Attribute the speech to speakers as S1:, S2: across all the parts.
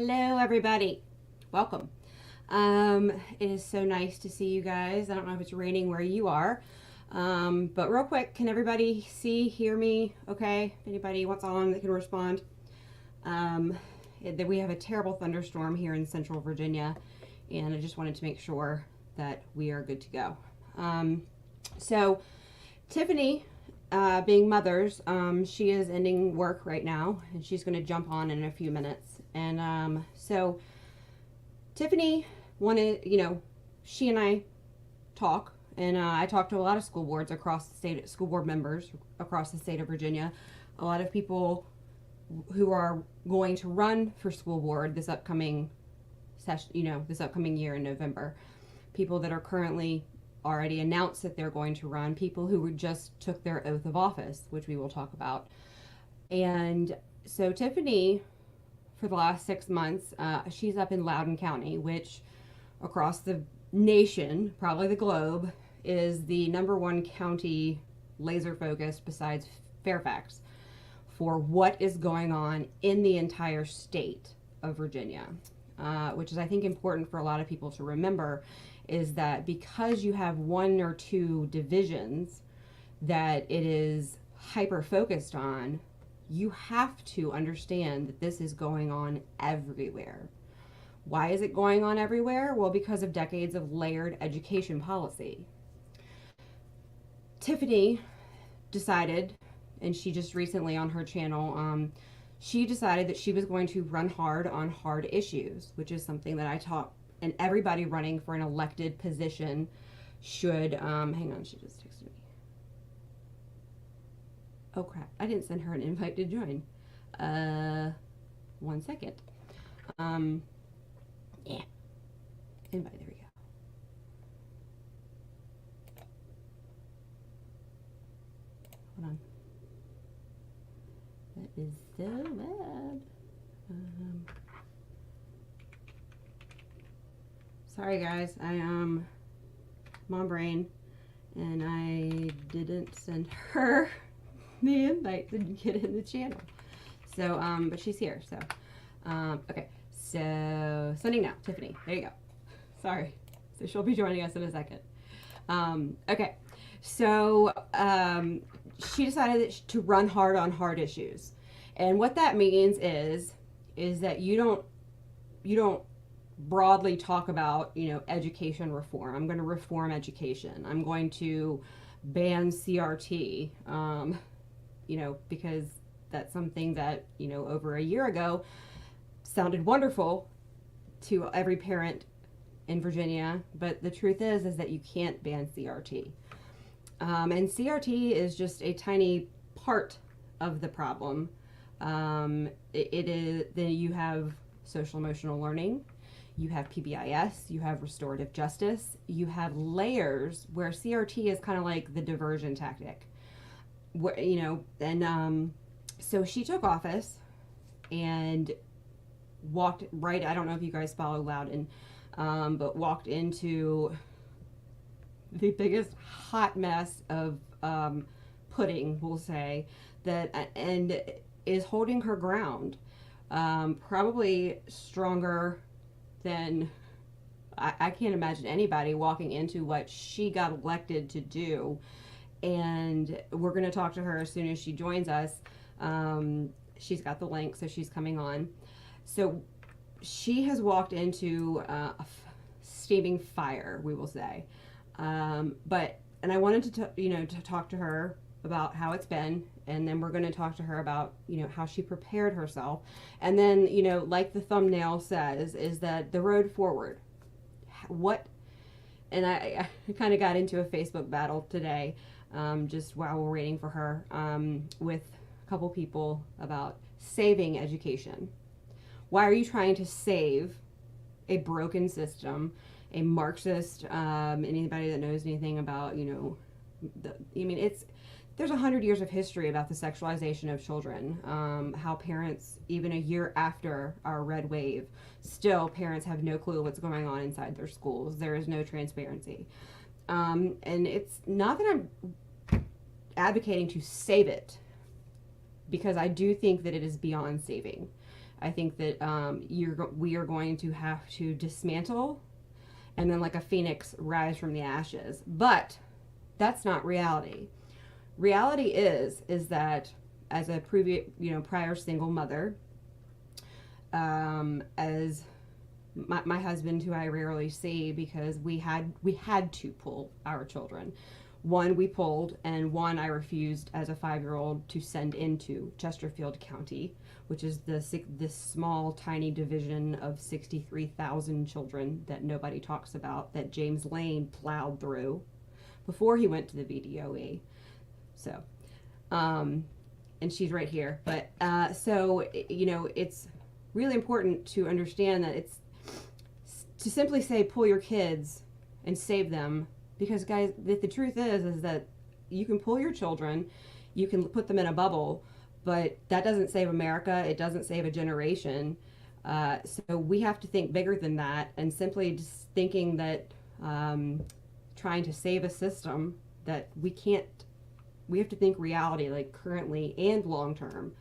S1: Hello, everybody. Welcome. It is so nice to see you guys. I don't know if it's raining where you are, but real quick, can everybody see, hear me? Okay. If anybody wants on, they can respond. We have a terrible thunderstorm here in Central Virginia, and I just wanted to make sure that we are good to go. So, Tiffany, being mothers, she is ending work right now, and she's going to jump on in a few minutes. And so Tiffany wanted, she and I talk, and I talk to a lot of school boards across the state, school board members across the state of Virginia, a lot of people who are going to run for school board this upcoming session, this upcoming year in November, people that are currently already announced that they're going to run, people who just took their oath of office, which we will talk about. And so Tiffany, for the last 6 months, she's up in Loudoun County, which across the nation, probably the globe, is the #1 county laser focused besides Fairfax for what is going on in the entire state of Virginia, which is, I think, important for a lot of people to remember, is that because you have 1 or 2 divisions that it is hyper focused on, you have to understand that this is going on everywhere. Why is it going on everywhere? Well, because of decades of layered education policy. Tiffany decided, and she just recently on her channel, she decided that she was going to run hard on hard issues, which is something that I taught, and everybody running for an elected position should, hang on, she just texted me. Oh crap, I didn't send her an invite to join. 1 second. Yeah. Invite, there we go. Hold on. That is so bad. Sorry guys, mom brain, and I didn't send her the invite to get in the channel. So, but she's here, so, okay. So, sending now, Tiffany, there you go. Sorry. So she'll be joining us in a second. Okay. So, she decided to run hard on hard issues. And what that means is that you don't broadly talk about, education reform. I'm going to reform education. I'm going to ban CRT, because that's something that, over a year ago sounded wonderful to every parent in Virginia. But the truth is that you can't ban CRT. And CRT is just a tiny part of the problem. It is, then you have social emotional learning, you have PBIS, you have restorative justice, you have layers where CRT is kind of like the diversion tactic. Where, so she took office and walked right, I don't know if you guys follow Loudoun, but walked into the biggest hot mess of pudding, we'll say, that, and is holding her ground, probably stronger than I can't imagine anybody walking into what she got elected to do. And we're going to talk to her as soon as she joins us. She's got the link, so she's coming on. So she has walked into a steaming fire, we will say. And I wanted to talk to her about how it's been, and then we're going to talk to her about, how she prepared herself. And then, like the thumbnail says, is that the road forward. And I kind of got into a Facebook battle today, just while we're waiting for her, with a couple people about saving education. Why are you trying to save a broken system, a Marxist, anybody that knows anything about, there's 100 years of history about the sexualization of children, how parents, even a year after our red wave, still parents have no clue what's going on inside their schools. There is no transparency. And it's not that I'm advocating to save it, because I do think that it is beyond saving. I think that we are going to have to dismantle and then like a phoenix rise from the ashes. But that's not reality. Reality is that as a prior single mother, as my husband, who I rarely see because we had to pull our children. One we pulled, and one I refused as a 5-year-old to send into Chesterfield County, which is this small, tiny division of 63,000 children that nobody talks about, that James Lane plowed through before he went to the VDOE. So, and she's right here. But so, it's really important to understand that it's to simply say pull your kids and save them, because guys, the truth is that you can pull your children, you can put them in a bubble, but that doesn't save America. It doesn't save a generation. So we have to think bigger than that, and simply just thinking that trying to save a system that we can't. We have to think reality, like currently and long term.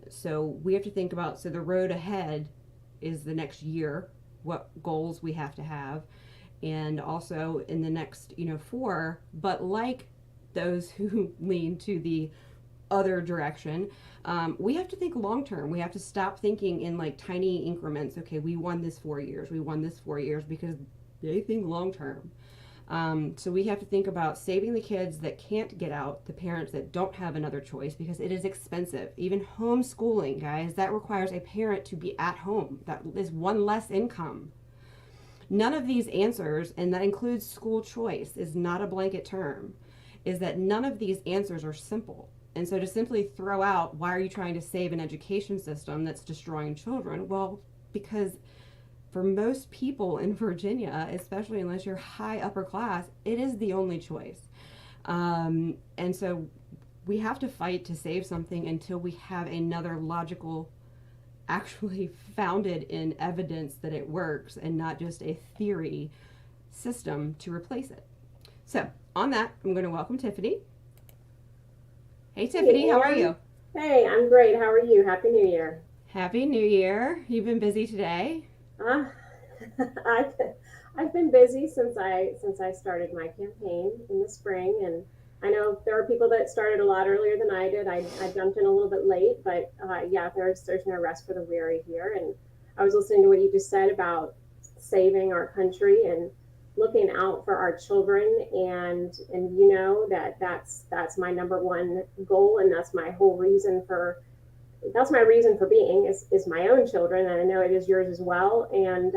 S1: So we have to think about, so the road ahead is the next year, what goals we have to have, and also in the next 4. But like those who lean to the other direction, we have to think long term. We have to stop thinking in like tiny increments. Okay, we won this 4 years, because they think long term. So we have to think about saving the kids that can't get out, the parents that don't have another choice, because it is expensive. Even homeschooling, guys, that requires a parent to be at home. That is one less income. None of these answers, and that includes school choice, is not a blanket term, is that none of these answers are simple. And so to simply throw out, why are you trying to save an education system that's destroying children? Well, because for most people in Virginia, especially unless you're high upper class, it is the only choice. And so we have to fight to save something until we have another logical, actually founded in evidence that it works, and not just a theory system to replace it. So on that, I'm going to welcome Tiffany. Hey Tiffany,
S2: Hey,
S1: how are
S2: Anne.
S1: you?
S2: Hey, I'm great. How are you? Happy New Year.
S1: Happy New Year. You've been busy today.
S2: Uh, I've I've been busy since I started my campaign in the spring, and I know there are people that started a lot earlier than I did. I jumped in a little bit late, but yeah, there's no rest for the weary here. And I was listening to what you just said about saving our country and looking out for our children, and that's my number one goal, and that's my reason for being is my own children, and I know it is yours as well. And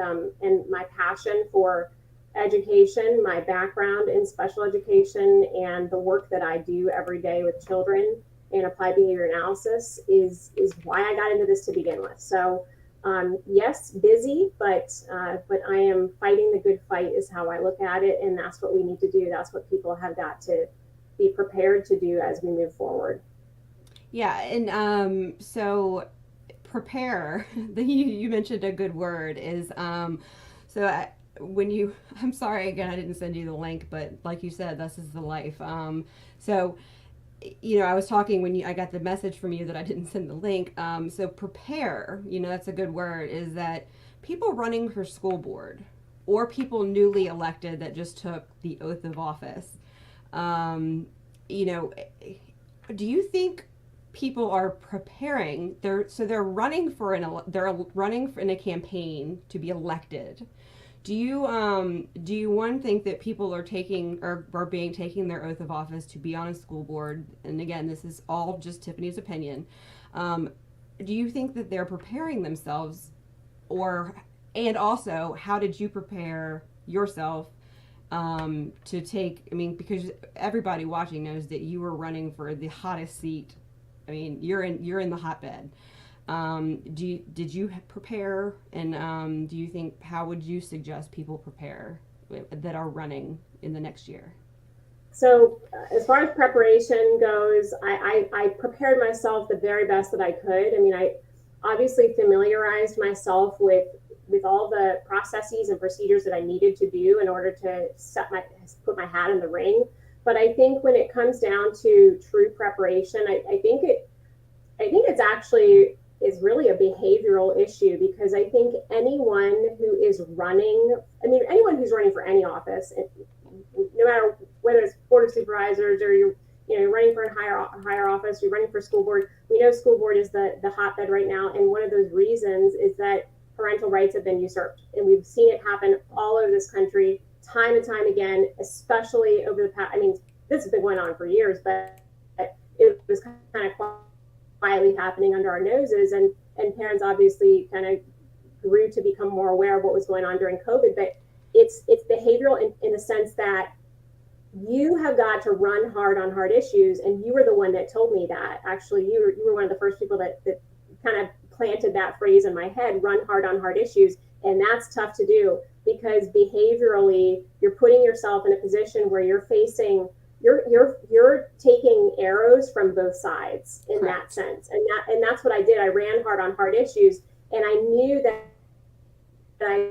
S2: my passion for education, my background in special education, and the work that I do every day with children and applied behavior analysis is why I got into this to begin with. So yes, busy, but I am fighting the good fight is how I look at it, and that's what we need to do. That's what people have got to be prepared to do as we move forward.
S1: Yeah, and so prepare. You mentioned a good word is so I, when you I'm sorry again I didn't send you the link, but like you said, this is the life. So I was talking when I got the message from you that I didn't send the link. So prepare, that's a good word, is that people running for school board or people newly elected that just took the oath of office, um, you know, do you think people are preparing? They're running for in a campaign to be elected. Do you one think that people are taking their oath of office to be on a school board? And again, this is all just Tiffany's opinion. Um, do you think that they're preparing themselves, and also how did you prepare yourself to take? I mean, because everybody watching knows that you were running for the hottest seat. I mean, you're in the hotbed. Did you prepare, and do you think, how would you suggest people prepare that are running in the next year?
S2: So, as far as preparation goes, I prepared myself the very best that I could. I mean, I obviously familiarized myself with all the processes and procedures that I needed to do in order to put my hat in the ring. But I think when it comes down to true preparation, I think it's actually is really a behavioral issue, because I think anyone who is running, I mean, anyone who's running for any office, no matter whether it's board of supervisors or you're running for a higher office, you're running for school board. We know school board is the hotbed right now, and one of those reasons is that parental rights have been usurped, and we've seen it happen all over this country, time and time again, especially over the past. I mean, this has been going on for years, but it was kind of quietly happening under our noses, and parents obviously kind of grew to become more aware of what was going on during COVID. But it's behavioral in the sense that you have got to run hard on hard issues, and you were the one that told me that. Actually, you were one of the first people that kind of planted that phrase in my head: run hard on hard issues. And that's tough to do, because behaviorally you're putting yourself in a position where you're facing, you're taking arrows from both sides in that sense. And that's what I did. I ran hard on hard issues, and I knew that I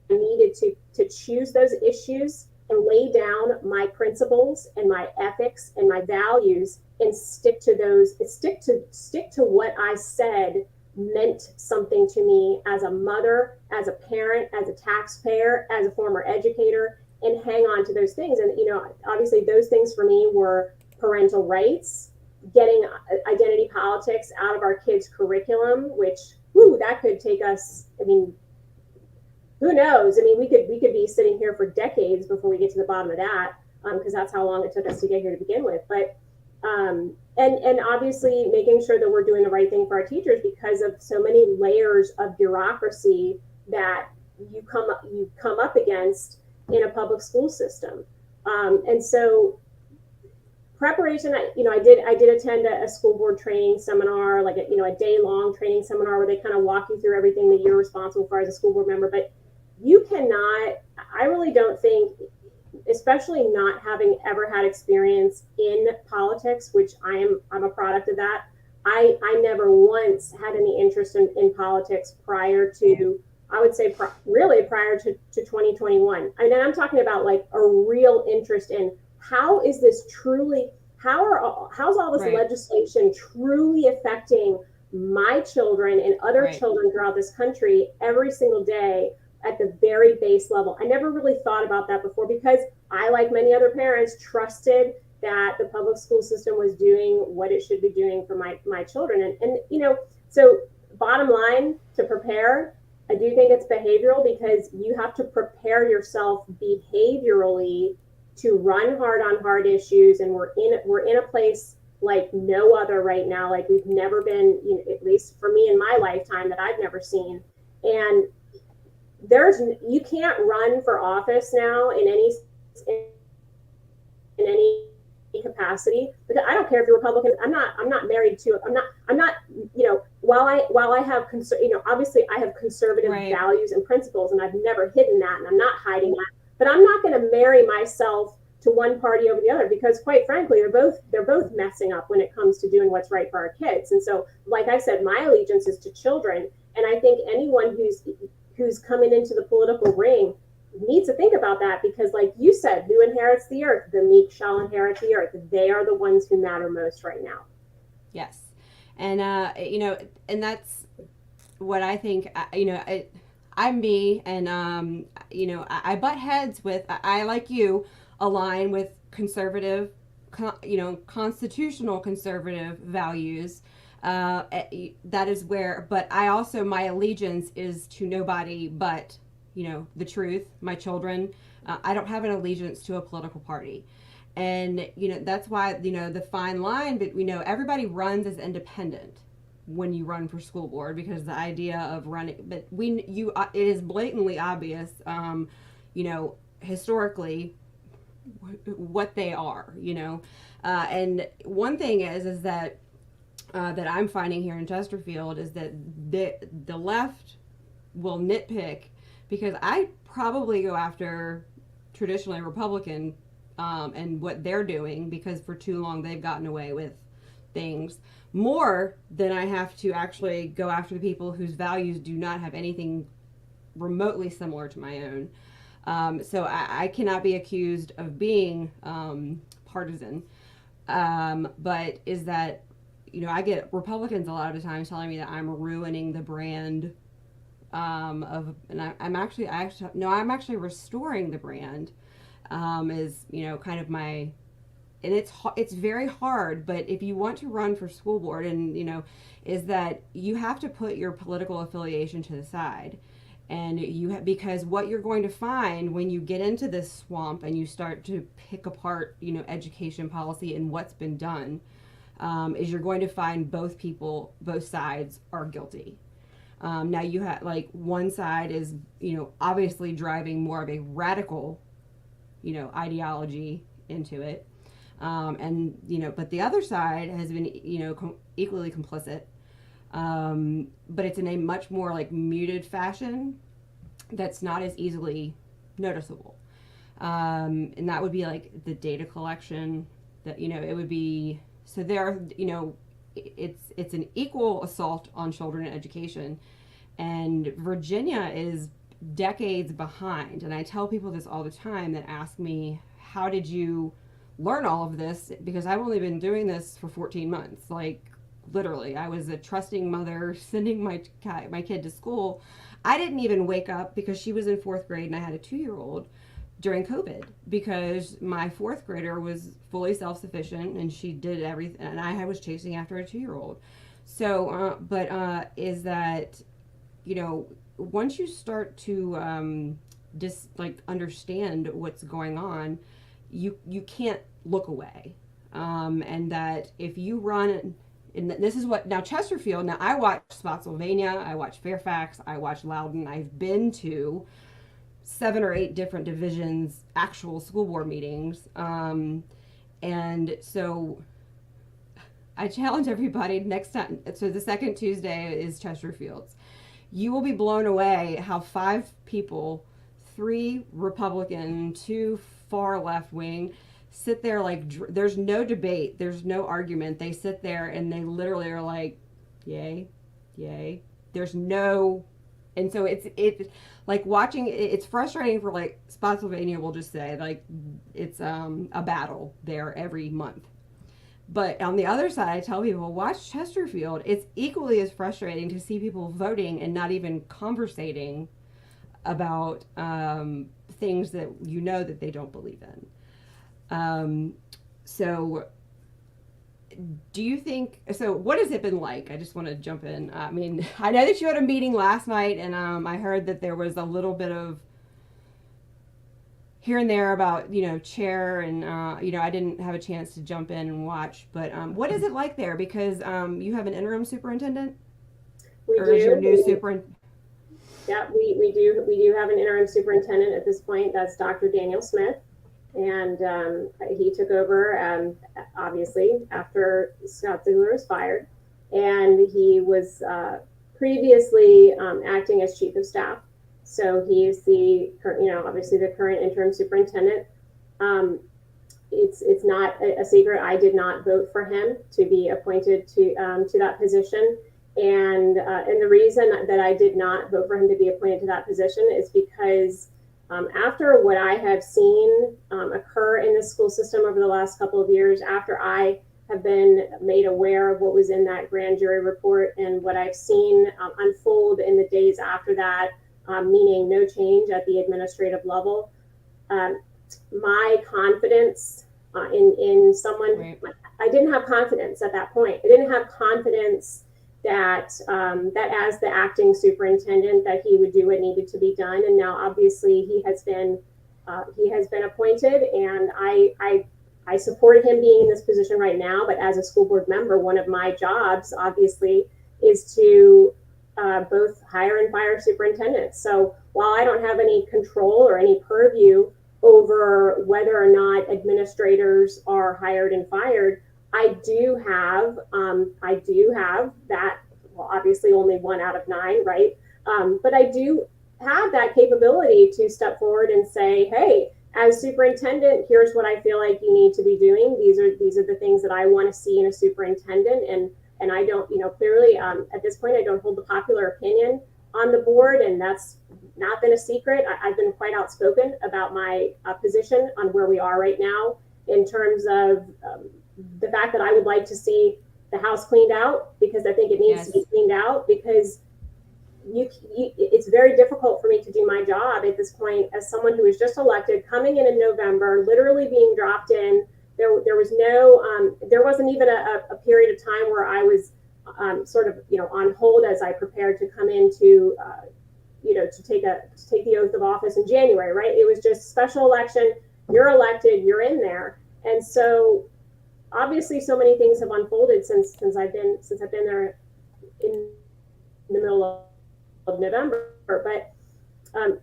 S2: needed to choose those issues and lay down my principles and my ethics and my values and stick to those, stick to what I said meant something to me as a mother, as a parent, as a taxpayer, as a former educator, and hang on to those things. And, obviously those things for me were parental rights, getting identity politics out of our kids' curriculum, which, that could take us, I mean, who knows? I mean, we could be sitting here for decades before we get to the bottom of that, because that's how long it took us to get here to begin with. But and obviously making sure that we're doing the right thing for our teachers, because of so many layers of bureaucracy that you come up against in a public school system. And so preparation, I did attend a school board training seminar, like a day-long training seminar where they kind of walk you through everything that you're responsible for as a school board member. But you cannot, I really don't think, especially not having ever had experience in politics, which I'm a product of that. I never once had any interest in politics prior to, I would say, really prior to 2021. I mean, I'm talking about like a real interest in how is this truly, how's all this legislation truly affecting my children and other children throughout this country every single day at the very base level. I never really thought about that before, because I, like many other parents, trusted that the public school system was doing what it should be doing for my children. And so bottom line, to prepare, I do think it's behavioral, because you have to prepare yourself behaviorally to run hard on hard issues. And we're in a place like no other right now, like we've never been, at least for me in my lifetime, that I've never seen. And you can't run for office now in any capacity, because I don't care if you're Republican. I'm not married to, I'm not, while I have, obviously I have conservative values and principles, and I've never hidden that, and I'm not hiding that, but I'm not going to marry myself to one party over the other, because quite frankly, they're both messing up when it comes to doing what's right for our kids. And so, like I said, my allegiance is to children. And I think anyone who's coming into the political ring needs to think about that, because like you said, who inherits the earth? The meek shall inherit the earth. They are the ones who matter most right now.
S1: Yes. And, and that's what I think, I'm me, and, I butt heads with, I like you, align with conservative, constitutional conservative values. That is where, but I also, my allegiance is to nobody but, the truth, my children. I don't have an allegiance to a political party. And, that's why, the fine line, but everybody runs as independent when you run for school board, because the idea of running, but it is blatantly obvious, historically what they are, and one thing is that that I'm finding here in Chesterfield is that the left will nitpick, because I probably go after traditionally Republican and what they're doing, because for too long they've gotten away with things more than I have to actually go after the people whose values do not have anything remotely similar to my own. So I cannot be accused of being partisan, but is that I get Republicans a lot of the times telling me that I'm ruining the brand and I'm actually restoring the brand, is, kind of my, and it's very hard, but if you want to run for school board, and, is that you have to put your political affiliation to the side. And because what you're going to find when you get into this swamp and you start to pick apart, education policy and what's been done, is you're going to find both sides are guilty. Now you have, like, one side is, obviously driving more of a radical, ideology into it. But the other side has been, equally complicit. But it's in a much more, like, muted fashion that's not as easily noticeable. And that would be, like, the data collection that, it would be, so there, it's an equal assault on children and education. And Virginia is decades behind. And I tell people this all the time that ask me, how did you learn all of this? Because I've only been doing this for 14 months. Like, literally, I was a trusting mother sending my kid to school. I didn't even wake up because she was in 4th grade and I had a 2-year-old during COVID, because my 4th grader was fully self-sufficient and she did everything, and I was chasing after a 2-year-old. So, is that, once you start to just, like, understand what's going on, you can't look away. And that if you run, and this is what, now Chesterfield, now I watch Spotsylvania, I watch Fairfax, I watch Loudoun, I've been to 7 or 8 different divisions, actual school board meetings. And so I challenge everybody next time. So the second Tuesday is Chesterfield's. You will be blown away how 5 people, 3 Republican, 2 far left wing, sit there like, there's no debate, there's no argument. They sit there and they literally are like, yay, yay. There's no, and so it's like watching, it's frustrating for, like, Spotsylvania, we'll just say, like, it's a battle there every month. But on the other side, I tell people, watch Chesterfield. It's equally as frustrating to see people voting and not even conversating about things that that they don't believe in. So do you think, so what has it been like? I just want to jump in. I mean, I know that you had a meeting last night, and I heard that there was a little bit of here and there about, chair, and, I didn't have a chance to jump in and watch, but what is it like there? Because you have an interim superintendent?
S2: We
S1: or
S2: do.
S1: Is your new superintendent?
S2: Yeah, we do have an interim superintendent at this point. That's Dr. Daniel Smith. And he took over, obviously, after Scott Ziegler was fired. And he was previously acting as chief of staff. So he is obviously the current interim superintendent. It's not a secret. I did not vote for him to be appointed to that position. And the reason that I did not vote for him to be appointed to that position is because after what I have seen occur in the school system over the last couple of years, after I have been made aware of what was in that grand jury report and what I've seen unfold in the days after that, meaning no change at the administrative level, my confidence in someone, right. I didn't have confidence at that point. I didn't have confidence that that as the acting superintendent that he would do what needed to be done. And now obviously he has been appointed, and I support him being in this position right now. But as a school board member, one of my jobs obviously is to both hire and fire superintendents. So while I don't have any control or any purview over whether or not administrators are hired and fired, I do have that. Well, obviously only 1 out of 9, right? But I do have that capability to step forward and say, hey, as superintendent, here's what I feel like you need to be doing. These are the things that I want to see in a superintendent. And I don't, clearly at this point, I don't hold the popular opinion on the board, and that's not been a secret. I've been quite outspoken about my position on where we are right now in terms of the fact that I would like to see the house cleaned out, because I think it needs to be cleaned out, because it's very difficult for me to do my job at this point as someone who was just elected, coming in November, literally being dropped in. There was no, there wasn't even a period of time where I was sort of, on hold as I prepared to come into, to take the oath of office in January, right? It was just special election. You're elected, you're in there. And so obviously so many things have unfolded since I've been there in the middle of November. But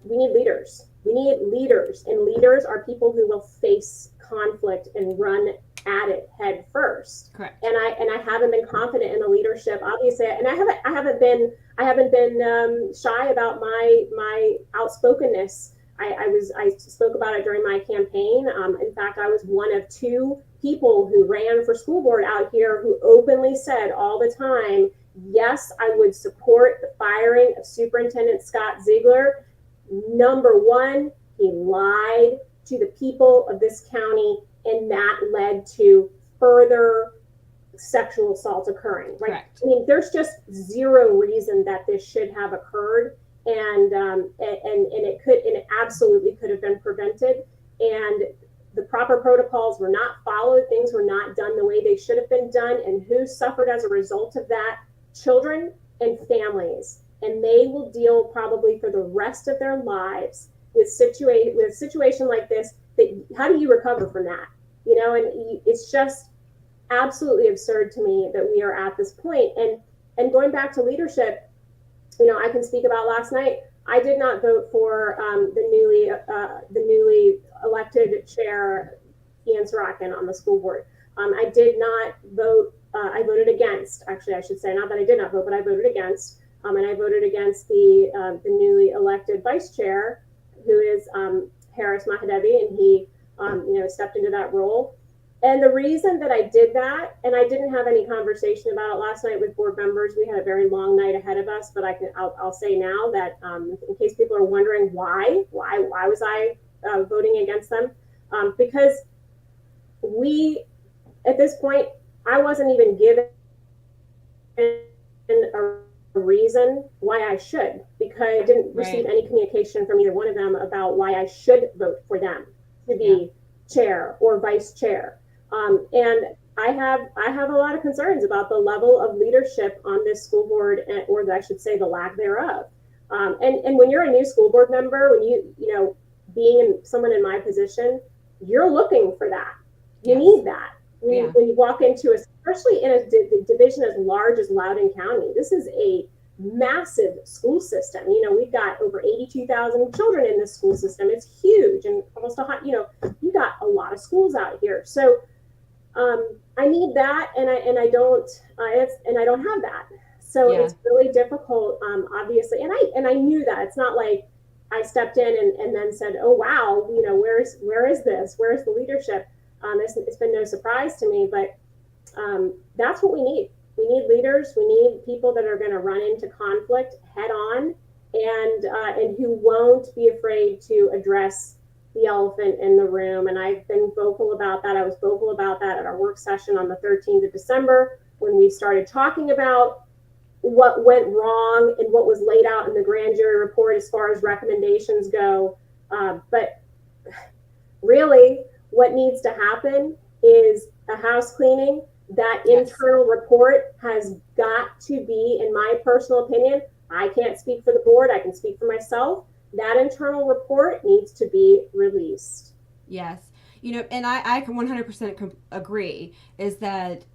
S2: we need leaders. We need leaders, and leaders are people who will face conflict and run at it head first.
S1: Correct.
S2: And I haven't been confident in the leadership, obviously, and I haven't been shy about my outspokenness. I spoke about it during my campaign. In fact, I was one of two people who ran for school board out here who openly said all the time, yes, I would support the firing of Superintendent Scott Ziegler. Number one, he lied to the people of this county, and that led to further sexual assault occurring. Right?
S1: Correct.
S2: I mean, there's just zero reason that this should have occurred, and it absolutely could have been prevented. And the proper protocols were not followed. Things were not done the way they should have been done. And who suffered as a result of that? Children and families. And they will deal probably for the rest of their lives with a situation like this. How do you recover from that? And it's just absolutely absurd to me that we are at this point. And going back to leadership, I can speak about last night. I did not vote for the newly elected chair, Ian Sorokin, on the school board. I did not vote. I voted against. Actually, I should say, not that I did not vote, but I voted against. And I voted against the newly elected vice chair, who is Harris Mahadevi, and he stepped into that role. And the reason that I did that, and I didn't have any conversation about it last night with board members, we had a very long night ahead of us, but I'll say now that in case people are wondering why was I voting against them, because at this point, I wasn't even given a reason why I should, because I didn't receive any communication from either one of them about why I should vote for them to be chair or vice chair. And I have a lot of concerns about the level of leadership on this school board, or I should say the lack thereof. And when you're a new school board member, when being someone in my position, you're looking for that. You need that. When you walk into, especially in a division as large as Loudoun County, this is a massive school system. We've got over 82,000 children in this school system. It's huge, and almost you got a lot of schools out here. So I need that, and I don't have that. So it's really difficult, obviously. And I knew that. It's not like I stepped in and then said, oh wow, where is this? Where is the leadership? It's been no surprise to me, but that's what we need. We need leaders. We need people that are going to run into conflict head on, and who won't be afraid to address the elephant in the room. And I've been vocal about that. I was vocal about that at our work session on the 13th of December when we started talking about what went wrong and what was laid out in the grand jury report as far as recommendations go. But really, what needs to happen is a house cleaning. That internal report has got to be, in my personal opinion, I can't speak for the board, I can speak for myself. That internal report needs to be released.
S1: Yes. And I can 100% agree, is that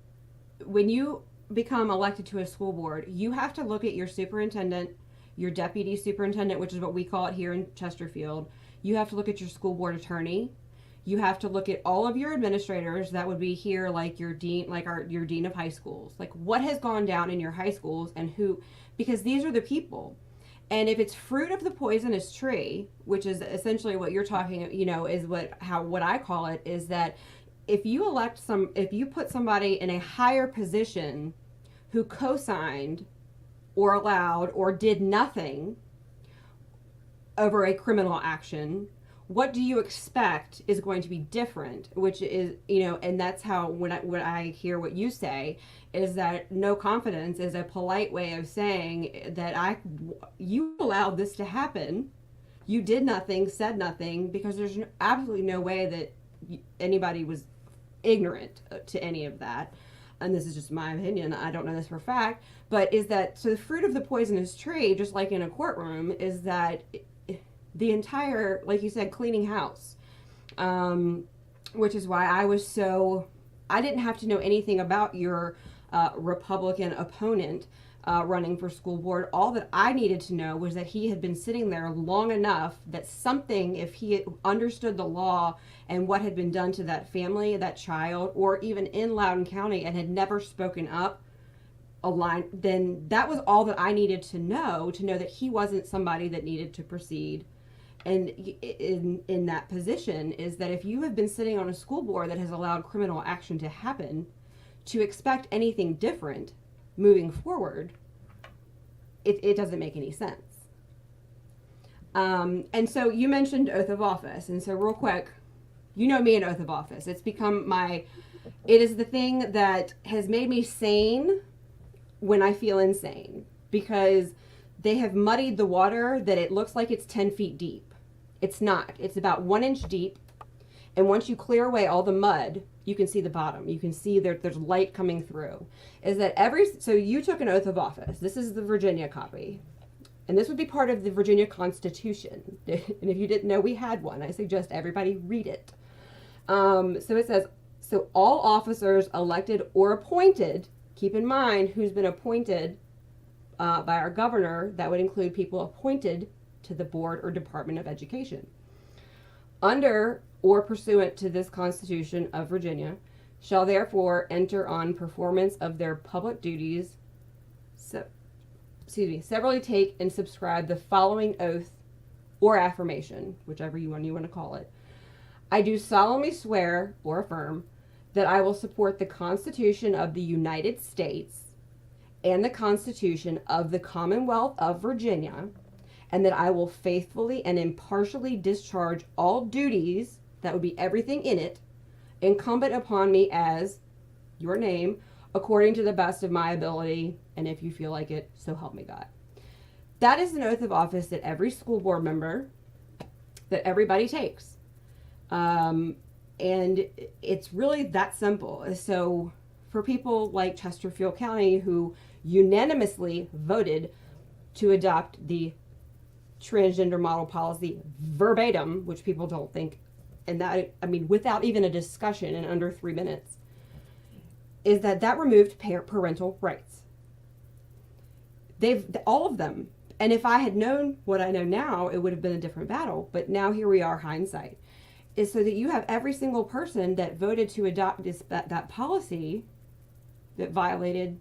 S1: when you become elected to a school board, you have to look at your superintendent, your deputy superintendent, which is what we call it here in Chesterfield. You have to look at your school board attorney. You have to look at all of your administrators. That would be here, like your dean, your dean of high schools. Like, what has gone down in your high schools, and who, because these are the people. And if it's fruit of the poisonous tree, which is essentially what you're talking, is what I call it, is that if you put somebody in a higher position who co-signed or allowed or did nothing over a criminal action, what do you expect is going to be different, which is, and that's how when I hear what you say is that no confidence is a polite way of saying that you allowed this to happen. You did nothing, said nothing, because there's absolutely no way that anybody was ignorant to any of that. And this is just my opinion, I don't know this for a fact, but is that, so the fruit of the poisonous tree, just like in a courtroom, is that the entire, like you said, cleaning house, which is why I didn't have to know anything about your Republican opponent running for school board. All that I needed to know was that he had been sitting there long enough that something, if he had understood the law and what had been done to that family, that child, or even in Loudoun County, and had never spoken up a line, then that was all that I needed to know that he wasn't somebody that needed to proceed. And in that position is that if you have been sitting on a school board that has allowed criminal action to happen, to expect anything different moving forward, it doesn't make any sense. And so you mentioned oath of office. And so real quick, you know me and oath of office. It's become it is the thing that has made me sane when I feel insane, because they have muddied the water that it looks like it's 10 feet deep. It's not. It's about 1 inch deep. And once you clear away all the mud, you can see the bottom. You can see there's light coming through. So you took an oath of office. This is the Virginia copy. And this would be part of the Virginia Constitution. And if you didn't know we had one, I suggest everybody read it. So it says, so all officers elected or appointed, keep in mind who's been appointed by our governor, that would include people appointed to the Board or Department of Education. Under or pursuant to this Constitution of Virginia, shall therefore enter on performance of their public duties, severally take and subscribe the following oath or affirmation, whichever you want to call it. I do solemnly swear or affirm that I will support the Constitution of the United States and the Constitution of the Commonwealth of Virginia, and that I will faithfully and impartially discharge all duties, that would be everything in it, incumbent upon me as your name, according to the best of my ability, and if you feel like it, so help me God. That is an oath of office that every school board member, that everybody takes. And it's really that simple. So for people like Chesterfield County, who unanimously voted to adopt the transgender model policy verbatim, which people don't think, and that, without even a discussion in under 3 minutes, is that removed parental rights. All of them. And if I had known what I know now, it would have been a different battle. But now here we are, hindsight, is so that you have every single person that voted to adopt that policy that violated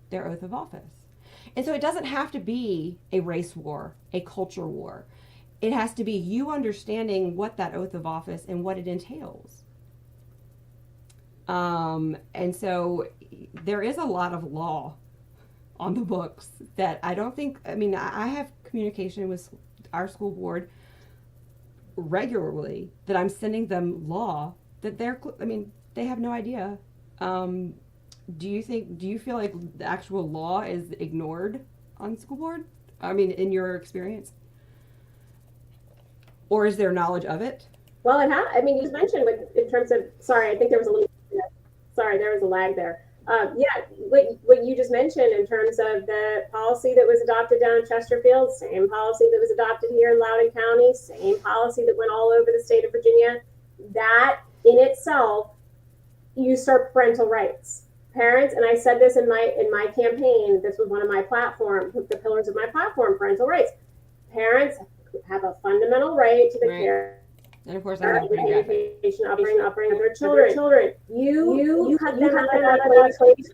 S1: their oath of office. And so it doesn't have to be a race war, a culture war. It has to be you understanding what that oath of office and what it entails. And so there is a lot of law on the books that I don't think, I have communication with our school board regularly that I'm sending them law that they have no idea. Do you feel like the actual law is ignored on school board? In your experience? Or is there knowledge of it?
S2: Well, you just mentioned in terms of, sorry, I think there was a lag there. What you just mentioned in terms of the policy that was adopted down in Chesterfield, same policy that was adopted here in Loudoun County, same policy that went all over the state of Virginia, that in itself usurped parental rights. Parents, and I said this in my campaign, this was one of my platform, the pillars of my platform, parental rights. Parents have a fundamental right to the care
S1: and of course
S2: and education upbringing of their children. You cut them out of that place.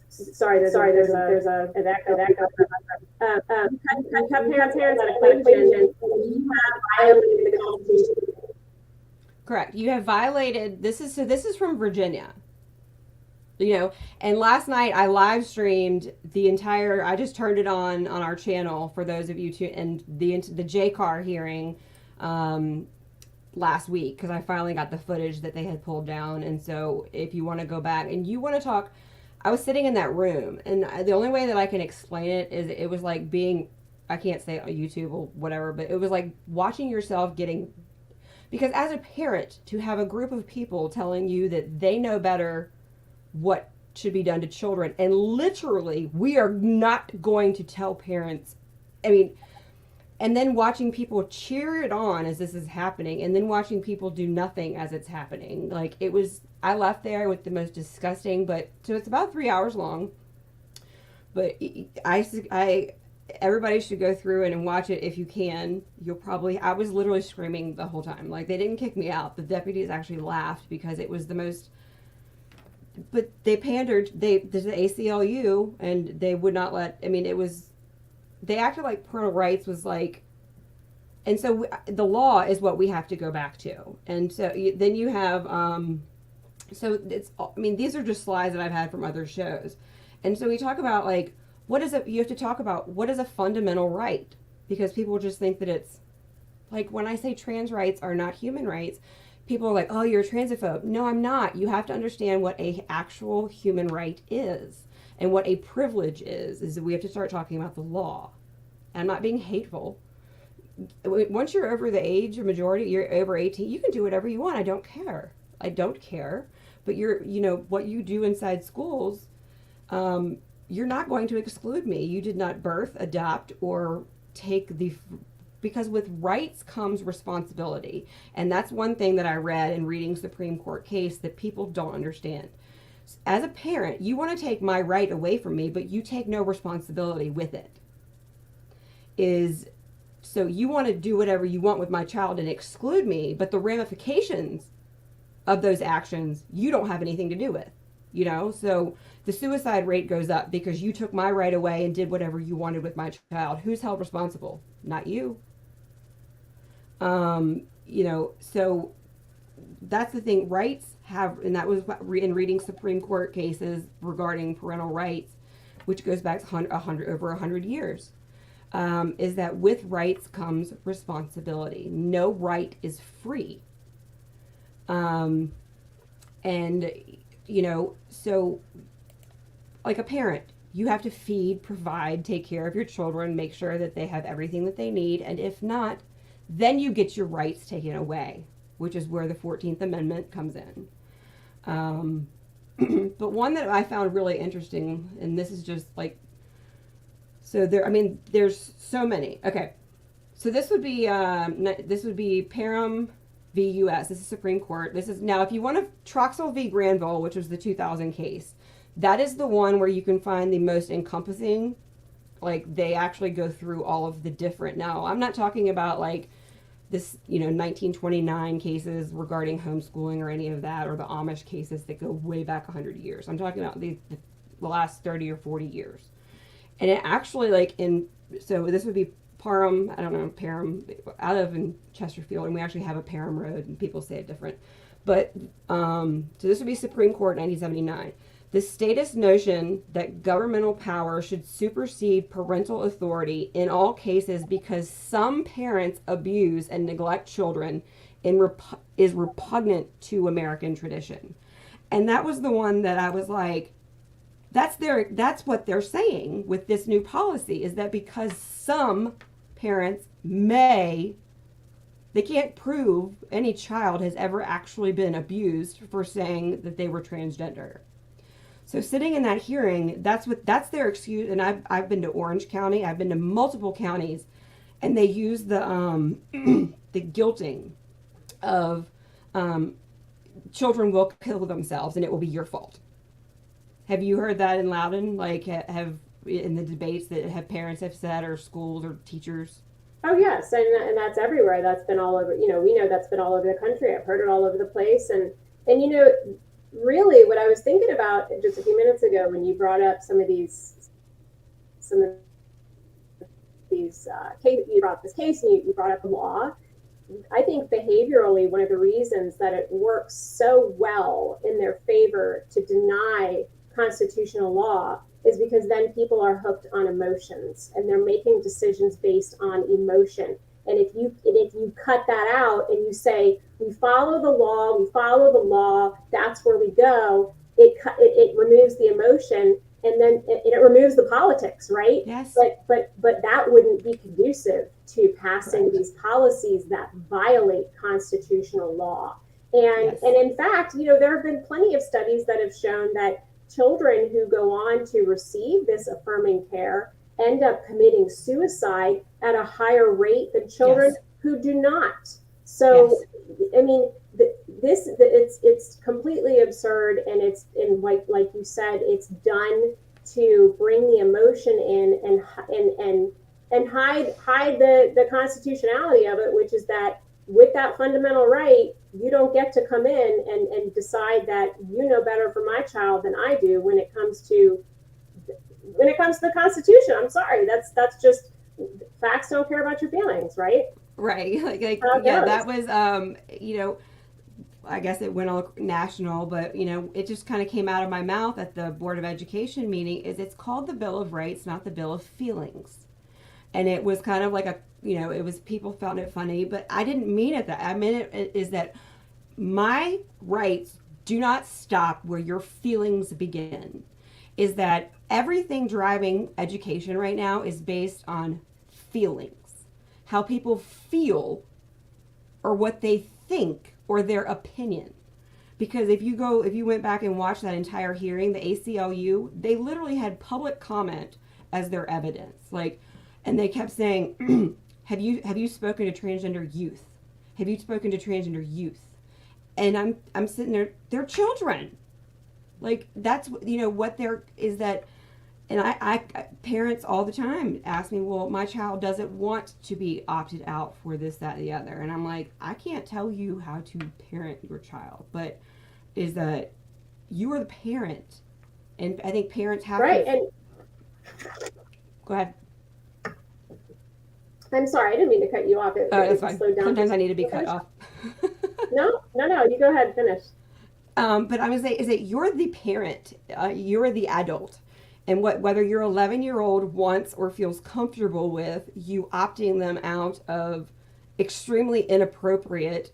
S2: Sorry, there's a echo. Cut parents out of equation. You have violated the Constitution.
S1: Correct. You have violated. This is from Virginia. you know. And last night I live streamed the entire, I just turned it on our channel for those of you to, and the JCAR hearing um last week, because I finally got the footage that they had pulled down. And so if you want to go back and you want to talk, I was sitting in that room, and the only way that I can explain it is it was like being, I can't say on YouTube or whatever, but it was like watching yourself getting, because as a parent, to have a group of people telling you that they know better what should be done to children, and literally we are not going to tell parents, I mean, and then watching people cheer it on as this is happening, and then watching people do nothing as it's happening. Like, it was, I left there with the most disgusting, but so it's about 3 hours long, but I everybody should go through it and watch it if you can. You'll probably, I was literally screaming the whole time. Like, they didn't kick me out. The deputies actually laughed because it was the most, but they pandered, there's the ACLU, and they would not let, I mean, it was, they acted like parental rights was like, and so the law is what we have to go back to. And so then you have, so it's, I mean, these are just slides that I've had from other shows. And so we talk about like, what is it, you have to talk about what is a fundamental right, because people just think that it's like, when I say trans rights are not human rights, people are like, oh, you're a transphobe. No, I'm not. You have to understand what a actual human right is. And what a privilege is that we have to start talking about the law. I'm not being hateful. Once you're over the age of majority, you're over 18, you can do whatever you want. I don't care. I don't care. But you're, you know, what you do inside schools, you're not going to exclude me. You did not birth, adopt, or take the, because with rights comes responsibility. And that's one thing that I read in reading Supreme Court case that people don't understand. As a parent, you want to take my right away from me, but you take no responsibility with it. So you want to do whatever you want with my child and exclude me, but the ramifications of those actions, you don't have anything to do with, you know? So the suicide rate goes up because you took my right away and did whatever you wanted with my child. Who's held responsible? Not you. You know, so that's the thing. Rights have, and that was in reading Supreme Court cases regarding parental rights, which goes back over 100 years, is that with rights comes responsibility. No right is free. And, you know, so like a parent, you have to feed, provide, take care of your children, make sure that they have everything that they need. And if not, then you get your rights taken away, which is where the 14th Amendment comes in. But one that I found really interesting, and this is just like, so there, I mean, there's so many. Okay. So this would be Parham v. U.S. This is Supreme Court. This is, now if you want to, Troxel v. Granville, which was the 2000 case, that is the one where you can find the most encompassing, like they actually go through all of the different, now I'm not talking about like this, you know, 1929 cases regarding homeschooling or any of that, or the Amish cases that go way back 100 years. I'm talking about the last 30 or 40 years. And it actually, like, so this would be Parham, I don't know, Parham, I live in Chesterfield, and we actually have a Parham Road, and people say it different. But, so this would be Supreme Court 1979. The statist notion that governmental power should supersede parental authority in all cases because some parents abuse and neglect children is repugnant to American tradition. And that was the one that I was like, that's what they're saying with this new policy, is that because some parents they can't prove any child has ever actually been abused for saying that they were transgender. So sitting in that hearing, that's their excuse. And I've been to Orange County, I've been to multiple counties, and they use the the guilting of children will kill themselves and it will be your fault. Have you heard that in Loudoun? Like, have in the debates that have parents have said, or schools or teachers?
S2: Oh yes, and that's everywhere. That's been all over. You know, we know that's been all over the country. I've heard it all over the place, and you know, really, what I was thinking about just a few minutes ago when you brought up some of these case, you brought up this case, and you brought up the law. I think behaviorally, one of the reasons that it works so well in their favor to deny constitutional law is because then people are hooked on emotions and they're making decisions based on emotion. And if you cut that out and you say we follow the law, that's where we go. It removes the emotion, and then it removes the politics, right?
S1: Yes.
S2: But that wouldn't be conducive to passing
S1: Correct.
S2: these policies that violate constitutional law.
S1: Yes.
S2: And in fact, there have been plenty of studies that have shown that children who go on to receive this affirming care end up committing suicide at a higher rate than children
S1: Yes.
S2: who do not. So,
S1: Yes.
S2: I mean, it's completely absurd, and it's in like you said, it's done to bring the emotion in and hide the constitutionality of it, which is that with that fundamental right, you don't get to come in and decide that you know better for my child than I do when it comes to the Constitution. I'm sorry, that's just facts don't care about your feelings, right?
S1: Right. Yeah, that was, I guess it went all national, but it just kind of came out of my mouth at the Board of Education meeting. It's called the Bill of Rights, not the Bill of Feelings. And it was kind of like it was, people found it funny, but I didn't mean it that. I meant it is that my rights do not stop where your feelings begin. Is that everything driving education right now is based on feelings, how people feel, or what they think, or their opinion. Because if you went back and watched that entire hearing, the ACLU, they literally had public comment as their evidence. And they kept saying, have you spoken to transgender youth? Have you spoken to transgender youth? And I'm sitting there, they're children. That's what there is that. And I parents all the time ask me, well, my child doesn't want to be opted out for this, that, and the other. And I'm like, I can't tell you how to parent your child, but is that you are the parent. And I think parents have
S2: right.
S1: to.
S2: And
S1: go ahead.
S2: I'm sorry, I didn't mean to cut you off.
S1: That's fine. Sometimes I need to be cut off.
S2: No, you go ahead, finish.
S1: But I'm going to say is that you're the parent, you're the adult. And whether your 11-year-old wants or feels comfortable with you opting them out of extremely inappropriate,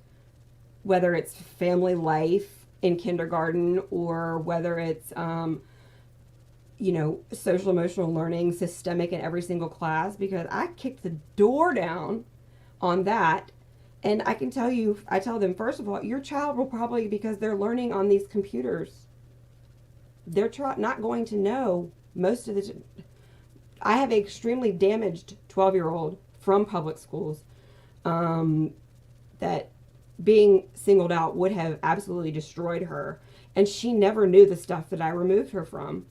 S1: whether it's family life in kindergarten or whether it's, social emotional learning systemic in every single class, because I kicked the door down on that. And I can tell you, I tell them, first of all, your child will probably, because they're learning on these computers, they're not going to know most of the. I have an extremely damaged 12-year-old from public schools that being singled out would have absolutely destroyed her. And she never knew the stuff that I removed her from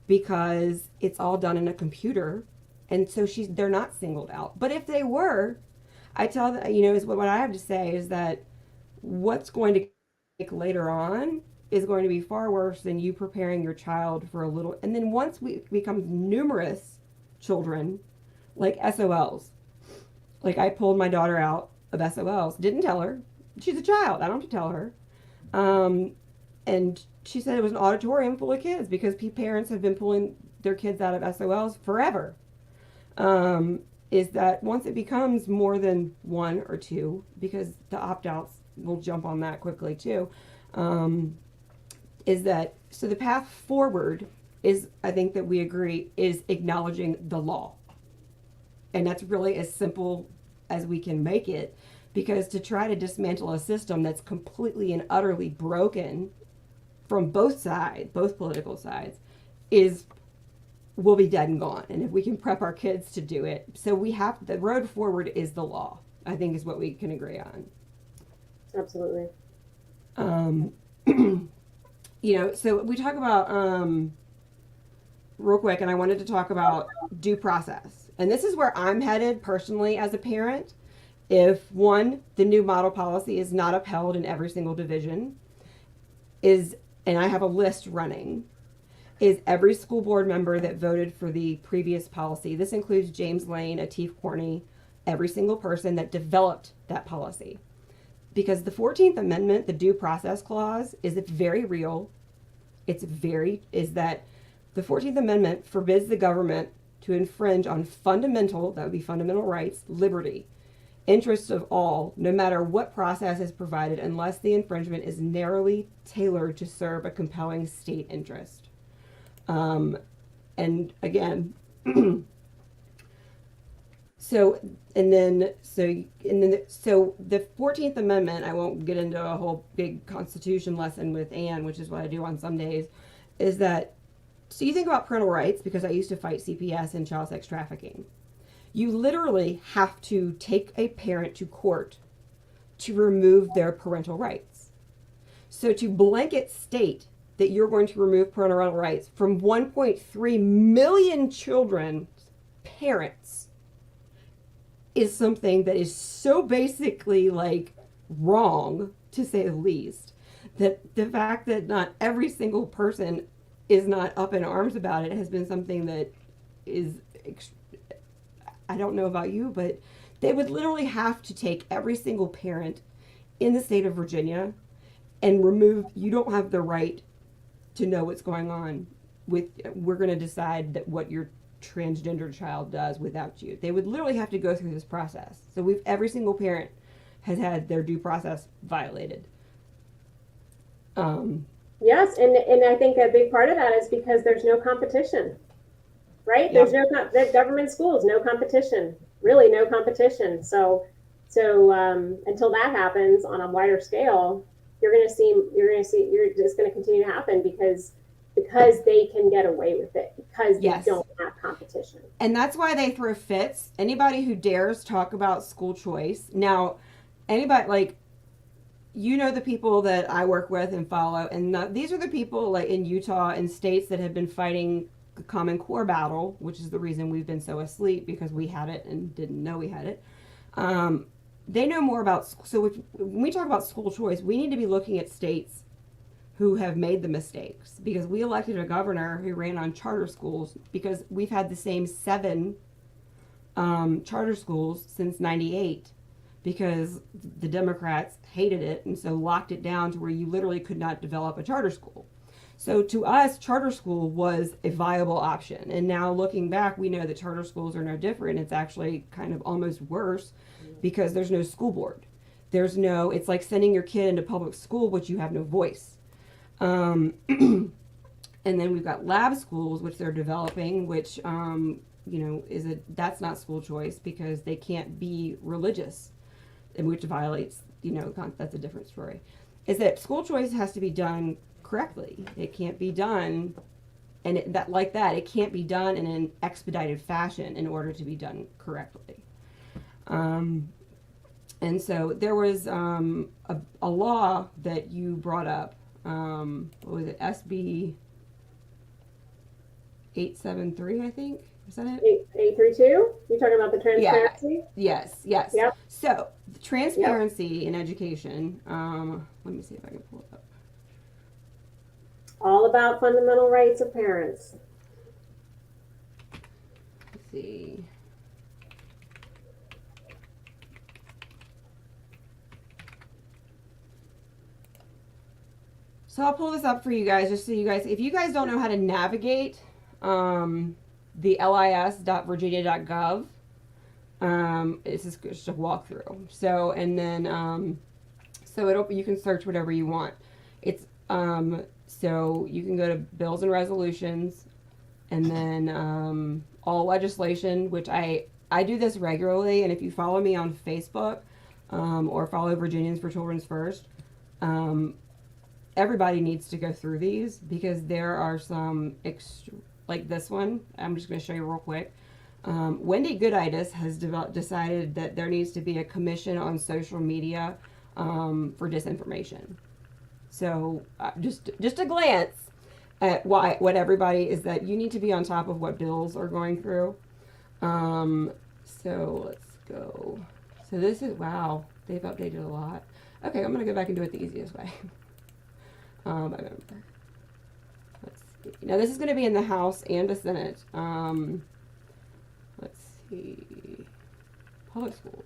S1: because it's all done in a computer. And so they're not singled out. But if they were, I tell them, is what I have to say is that what's going to take later on is going to be far worse than you preparing your child for a little. And then once we become numerous children, like SOLs, like I pulled my daughter out of SOLs, didn't tell her. She's a child. I don't have to tell her. And she said it was an auditorium full of kids because parents have been pulling their kids out of SOLs forever. Is that once it becomes more than one or two, because the opt-outs will jump on that quickly too, is that, so the path forward is, I think that we agree, is acknowledging the law. And that's really as simple as we can make it, because to try to dismantle a system that's completely and utterly broken from both sides, both political sides, will be dead and gone. And if we can prep our kids to do it, so the road forward is the law, I think is what we can agree on.
S2: Absolutely.
S1: So we talk about, real quick, and I wanted to talk about due process. And this is where I'm headed personally as a parent. If the new model policy is not upheld in every single division, and I have a list running, is every school board member that voted for the previous policy. This includes James Lane, Atif Corney, every single person that developed that policy. Because the 14th Amendment, the Due Process Clause, is very real. Is that the 14th Amendment forbids the government to infringe on fundamental, that would be fundamental rights, liberty, interests of all, no matter what process is provided, unless the infringement is narrowly tailored to serve a compelling state interest. And again, so the 14th Amendment, I won't get into a whole big Constitution lesson with Anne, which is what I do on some days, is that, so you think about parental rights, because I used to fight CPS and child sex trafficking. You literally have to take a parent to court to remove their parental rights. So to blanket state that you're going to remove parental rights from 1.3 million children's parents is something that is so basically like wrong, to say the least, that the fact that not every single person is not up in arms about it has been something that is, I don't know about you, but they would literally have to take every single parent in the state of Virginia and remove, you don't have the right to know what's going on with, we're going to decide that what your transgender child does without you. They would literally have to go through this process. So every single parent has had their due process violated.
S2: Yes, and I think a big part of that is because there's no competition, right?
S1: Yeah.
S2: There's government schools, no competition, really no competition. So until that happens on a wider scale, you're just going to continue to happen because they can get away with it, because they don't have competition.
S1: And that's why they throw fits. Anybody who dares talk about school choice. Now, anybody, like, you know, the people that I work with and follow, and these are the people like in Utah and states that have been fighting the Common Core battle, which is the reason we've been so asleep, because we had it and didn't know we had it. They know more about, so when we talk about school choice, we need to be looking at states who have made the mistakes, because we elected a governor who ran on charter schools, because we've had the same 7 charter schools since 98, because the Democrats hated it and so locked it down to where you literally could not develop a charter school. So to us, charter school was a viable option. And now looking back, we know that charter schools are no different. It's actually kind of almost worse, because there's no school board. It's like sending your kid into public school, but you have no voice. And then we've got lab schools, which they're developing, which, that's not school choice, because they can't be religious, and which violates, that's a different story. Is that school choice has to be done correctly. It can't be done, and it can't be done in an expedited fashion in order to be done correctly. And so there was a law that you brought up. What was it? SB 873, I think. Is that it?
S2: 832? You're talking about the transparency?
S1: Yeah. Yes.
S2: Yep.
S1: So the transparency in education. Let me see if I can pull it up.
S2: All about fundamental rights of parents.
S1: Let's see. So I'll pull this up for you guys, just so you guys, if you guys don't know how to navigate the lis.virginia.gov, it's just a walkthrough. So, and then, you can search whatever you want. It's, so you can go to bills and resolutions, and then all legislation, which I do this regularly, and if you follow me on Facebook, or follow Virginians for Children's First, everybody needs to go through these, because there are some, like this one, I'm just going to show you real quick. Wendy Gooditis has decided that there needs to be a commission on social media for disinformation. So just a glance at what everybody is, that you need to be on top of what bills are going through. So let's go. So this is, wow, they've updated a lot. Okay, I'm going to go back and do it the easiest way. Let's see. Now this is going to be in the House and the Senate. Let's see. public schools.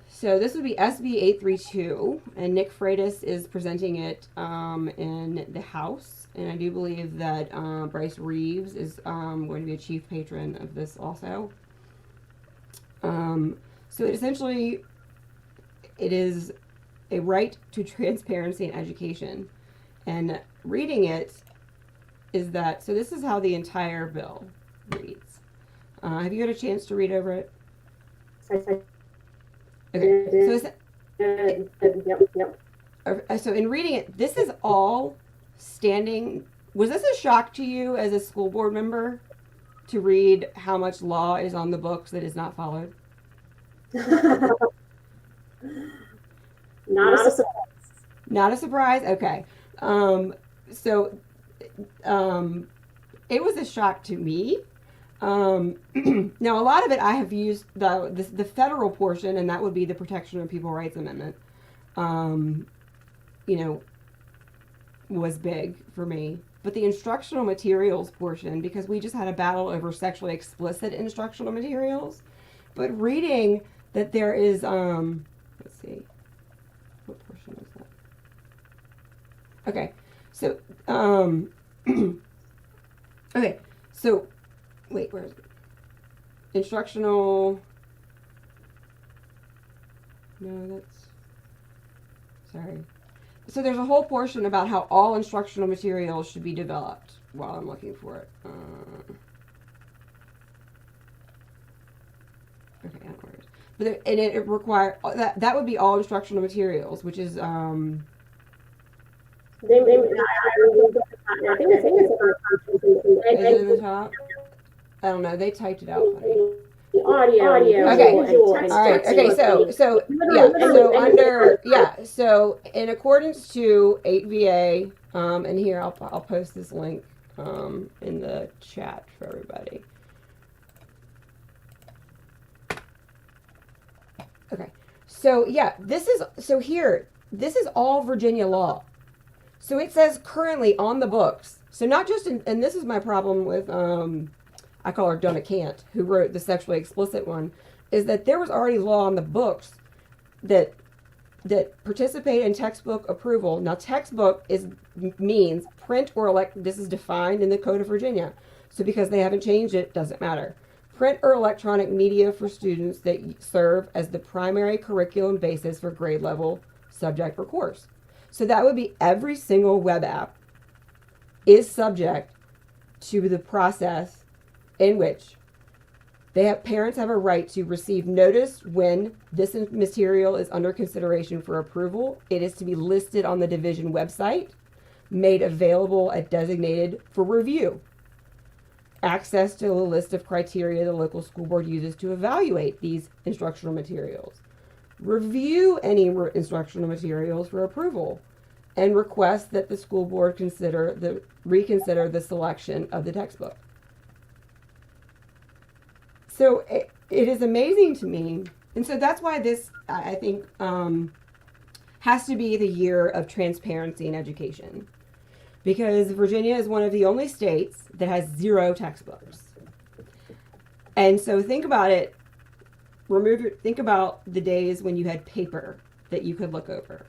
S1: So this would be SB 832, and Nick Freitas is presenting it in the House, and I do believe that Bryce Reeves is going to be a chief patron of this also. So essentially, it is a right to transparency in education, and reading it is that, so this is how the entire bill reads. Have you had a chance to read over it? Okay, so in reading it, this is all standing. Was this a shock to you as a school board member to read how much law is on the books that is not followed?
S2: Not a surprise.
S1: Not a surprise? Okay. So it was a shock to me. Now, a lot of it I have used the federal portion, and that would be the Protection of People Rights Amendment, was big for me. But the instructional materials portion, because we just had a battle over sexually explicit instructional materials, but reading that there is, let's see, what portion is that? Okay, so, okay, so, wait, where is it? Instructional. No, that's. Sorry. So there's a whole portion about how all instructional materials should be developed while I'm looking for it. Okay, I don't know where it is. But it requires. That would be all instructional materials, which is.
S2: I think it's
S1: Is it in the top? I don't know. They typed it out funny.
S2: Audio.
S1: Okay.
S2: Visual,
S1: All right. Okay. So in accordance to 8VA, and here I'll post this link in the chat for everybody. Okay. So yeah, this is all Virginia law. So it says currently on the books. So not just and this is my problem with I call her Donna Cant, who wrote the sexually explicit one, is that there was already law on the books that participate in textbook approval. Now, textbook means print or this is defined in the Code of Virginia. So because they haven't changed it, doesn't matter. Print or electronic media for students that serve as the primary curriculum basis for grade level subject or course. So that would be every single web app is subject to the process in which parents have a right to receive notice when this material is under consideration for approval. It is to be listed on the division website, made available at designated for review. Access to a list of criteria the local school board uses to evaluate these instructional materials. Review any instructional materials for approval, and request that the school board reconsider the selection of the textbook. So it is amazing to me. And so that's why this, I think, has to be the year of transparency in education. Because Virginia is one of the only states that has 0 textbooks. And so think about it. Think about the days when you had paper that you could look over.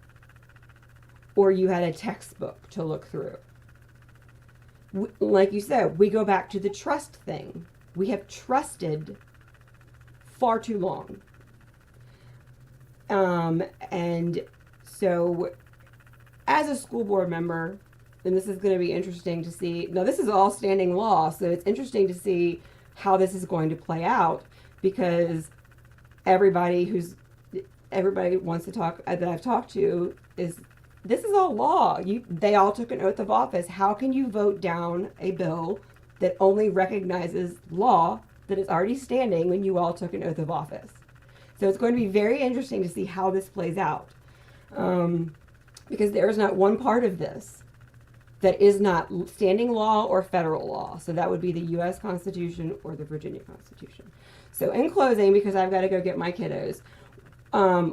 S1: Or you had a textbook to look through. Like you said, we go back to the trust thing. We have trusted far too long. And so as a school board member, and this is going to be interesting to see, now this is all standing law, so it's interesting to see how this is going to play out, because everybody wants to talk, that I've talked to, this is all law. They all took an oath of office. How can you vote down a bill that only recognizes law that is already standing when you all took an oath of office? So it's going to be very interesting to see how this plays out, because there is not one part of this that is not standing law or federal law. So that would be the U.S. Constitution or the Virginia Constitution. So in closing, because I've got to go get my kiddos,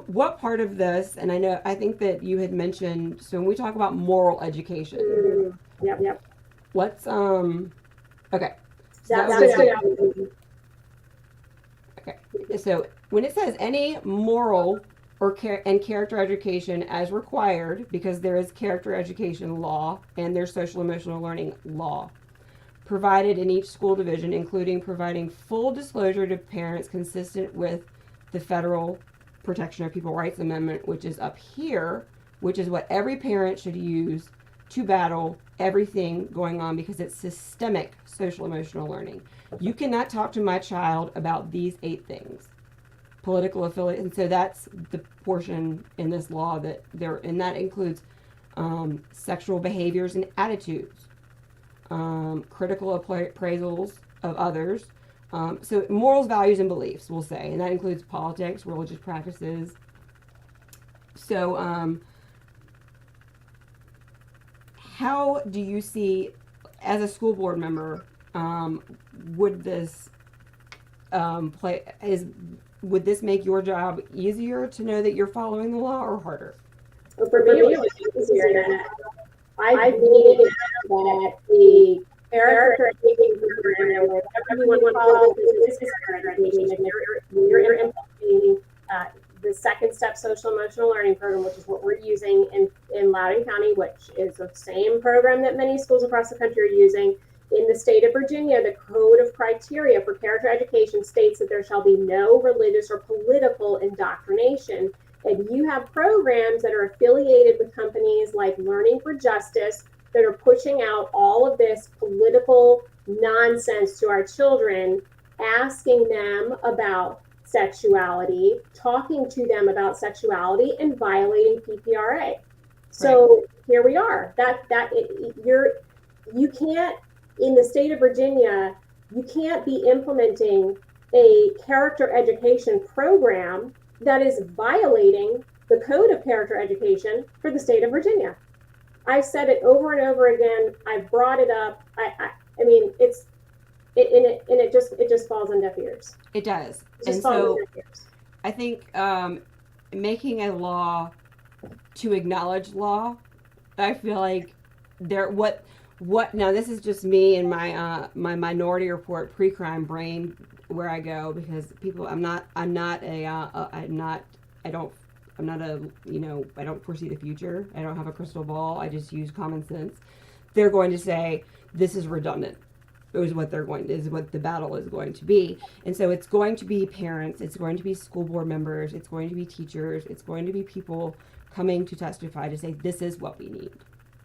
S1: what part of this, and I think that you had mentioned, so when we talk about moral education.
S2: Yep.
S1: What's, okay.
S2: Okay.
S1: So when it says any moral or and character education as required, because there is character education law and there's social emotional learning law provided in each school division, including providing full disclosure to parents consistent with the Federal Protection of People Rights Amendment, which is up here, which is what every parent should use to battle everything going on, because it's systemic social emotional learning. You cannot talk to my child about these 8 things. Political affiliate, and so that's the portion in this law that there, and that includes sexual behaviors and attitudes, critical appraisals of others, so morals, values, and beliefs, we'll say, and that includes politics, religious practices. So, how do you see, as a school board member, would this would this make your job easier to know that you're following the law, or harder?
S2: Well, for me, it was easier. I believe that the character education program, whatever you want to call it, this is character education. You're implementing the second step social emotional learning program, which is what we're using in Loudoun County, which is the same program that many schools across the country are using. In the state of Virginia, the Code of Criteria for Character Education states that there shall be no religious or political indoctrination. And you have programs that are affiliated with companies like Learning for Justice that are pushing out all of this political nonsense to our children, asking them about sexuality, talking to them about sexuality, and violating PPRA. So here we are. You can't, in the state of Virginia, you can't be implementing a character education program that is violating the Code of Character Education for the state of Virginia. I've said it over and over again. I've brought it up. I mean, it just falls on deaf ears.
S1: It does.
S2: It just
S1: and
S2: falls
S1: so
S2: on deaf ears.
S1: I think making a law to acknowledge law, I feel like what now, this is just me and my my Minority Report pre-crime brain, where I go, because people, I don't foresee the future. I don't have a crystal ball. I just use common sense. They're going to say this is redundant. Is what the battle is going to be. And so it's going to be parents, it's going to be school board members, it's going to be teachers, it's going to be people coming to testify to say this is what we need.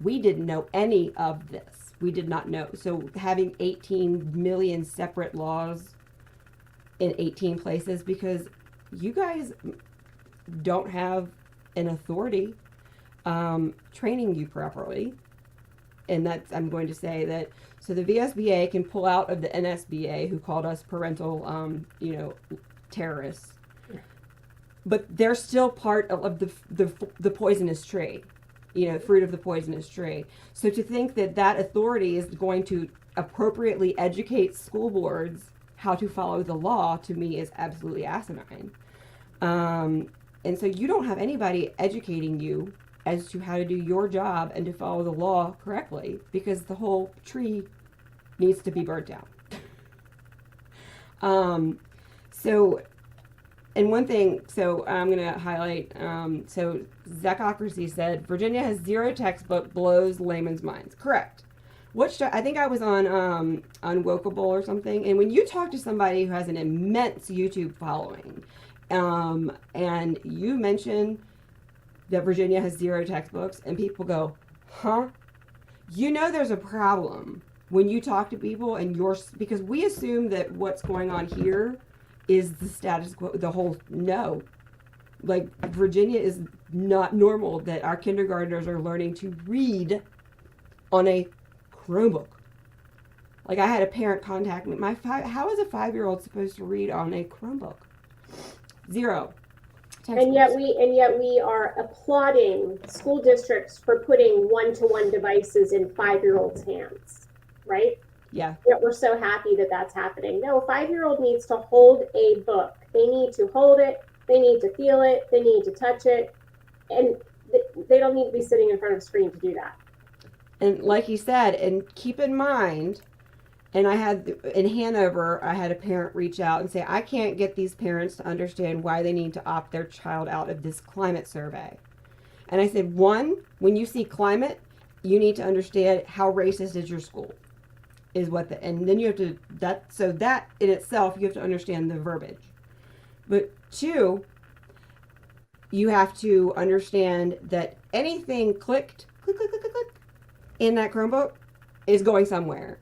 S1: We didn't know any of this. We did not know. So having 18 million separate laws in 18 places, because you guys don't have an authority training you properly. And that's, I'm going to say that, so the VSBA can pull out of the NSBA, who called us parental, terrorists, but they're still part of the poisonous tree, fruit of the poisonous tree. So to think that authority is going to appropriately educate school boards how to follow the law, to me, is absolutely asinine. And so you don't have anybody educating you as to how to do your job and to follow the law correctly, because the whole tree needs to be burnt down. And one thing, so I'm going to highlight, so Zachocracy said, Virginia has 0 textbook, blows layman's minds. Correct. I think I was on Unwokeable or something, and when you talk to somebody who has an immense YouTube following, and you mention that Virginia has 0 textbooks, and people go, huh? There's a problem when you talk to people and because we assume that what's going on here is the status quo, no. Like, Virginia is not normal that our kindergartners are learning to read on a Chromebook. Like, I had a parent contact me, how is a 5-year-old supposed to read on a Chromebook? 0.
S2: And yet we are applauding school districts for putting one-to-one devices in 5-year-olds' hands, right?
S1: Yeah.
S2: Yet we're so happy that that's happening. No, a 5-year-old needs to hold a book. They need to hold it. They need to feel it. They need to touch it. And they don't need to be sitting in front of a screen to do that.
S1: And like he said, and keep in mind, And I had, in Hanover, I had a parent reach out and say, I can't get these parents to understand why they need to opt their child out of this climate survey. And I said, one, when you see climate, you need to understand how racist is your school, is what the, and then you have to, so that in itself, you have to understand the verbiage. But two, you have to understand that anything click, in that Chromebook is going somewhere.